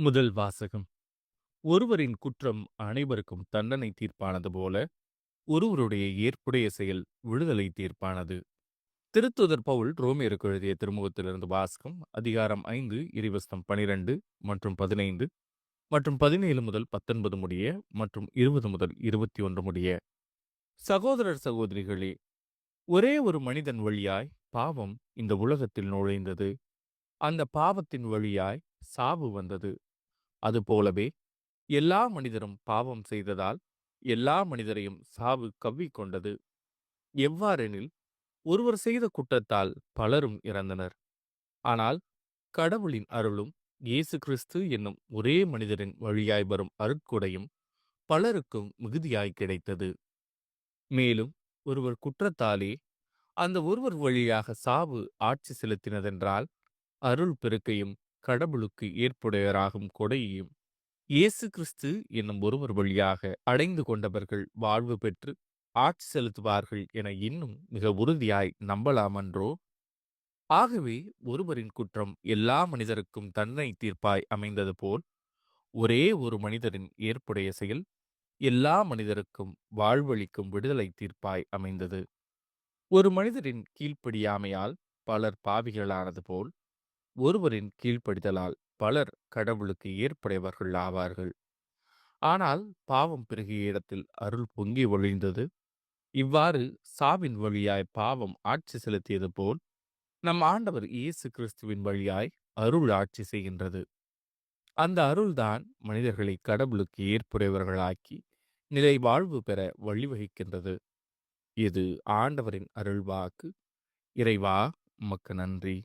முதல் வாசகம். ஒருவரின் குற்றம் அனைவருக்கும் தண்டனை தீர்ப்பானது போல, ஒருவருடைய ஏற்புடைய செயல் விடுதலை தீர்ப்பானது. திருத்துதர் பவுல் ரோமியருக்கு எழுதிய திருமுகத்திலிருந்து வாசகம். அதிகாரம் 5 இறைவசனம் 12 மற்றும் 15 மற்றும் 17 முதல் 19 முடிய மற்றும் 20 முதல் 21 முடிய. சகோதரர் சகோதரிகளே, ஒரே ஒரு மனிதன் வழியாய் பாவம் இந்த உலகத்தில் நுழைந்தது. அந்த பாவத்தின் வழியாய் சாவு வந்தது. அதுபோலவே எல்லா மனிதரும் பாவம் செய்ததால் எல்லா மனிதரையும் சாவு கவ்விக்கொண்டது. எவ்வாறெனில், ஒருவர் செய்த குற்றத்தால் பலரும் இறந்தனர். ஆனால் கடவுளின் அருளும் இயேசு கிறிஸ்து என்னும் ஒரே மனிதரின் வழியாய் வரும் அருட்கொடையும் பலருக்கும் மிகுதியாய் கிடைத்தது. மேலும் ஒருவர் குற்றத்தாலே அந்த ஒருவர் வழியாக சாவு ஆட்சி செலுத்தினதென்றால், அருள் பெருக்கையும் கடவுளுக்கு ஏற்புடையராகும் கொடையையும் இயேசு கிறிஸ்து என்னும் ஒருவர் வழியாக அடைந்து கொண்டவர்கள் வாழ்வு பெற்று ஆட்சி செலுத்துவார்கள் என இன்னும் மிக உறுதியாய் நம்பலாமன்றோ? ஆகவே ஒருவரின் குற்றம் எல்லா மனிதருக்கும் தண்டனை தீர்ப்பாய் அமைந்தது போல், ஒரே ஒரு மனிதரின் ஏற்புடைய செயல் எல்லா மனிதருக்கும் வாழ்வளிக்கும் விடுதலை தீர்ப்பாய் அமைந்தது. ஒரு மனிதரின் கீழ்ப்படியாமையால் பலர் பாவிகளானது போல், ஒருவரின் கீழ்ப்படிதலால் பலர் கடவுளுக்கு ஏற்புடையவர்கள் ஆவார்கள். ஆனால் பாவம் பெருகிய இடத்தில் அருள் பொங்கி ஒழிந்தது. இவ்வாறு சாவின் வழியாய் பாவம் ஆட்சி செலுத்தியது போல், நம் ஆண்டவர் இயேசு கிறிஸ்துவின் வழியாய் அருள் ஆட்சி செய்கின்றது. அந்த அருள்தான் மனிதர்களை கடவுளுக்கு ஏற்புடையவர்களாக்கி நிலை வாழ்வு பெற வழிவகுக்கின்றது. இது ஆண்டவரின் அருள்வாக்கு. இறைவா, உமக்கு நன்றி.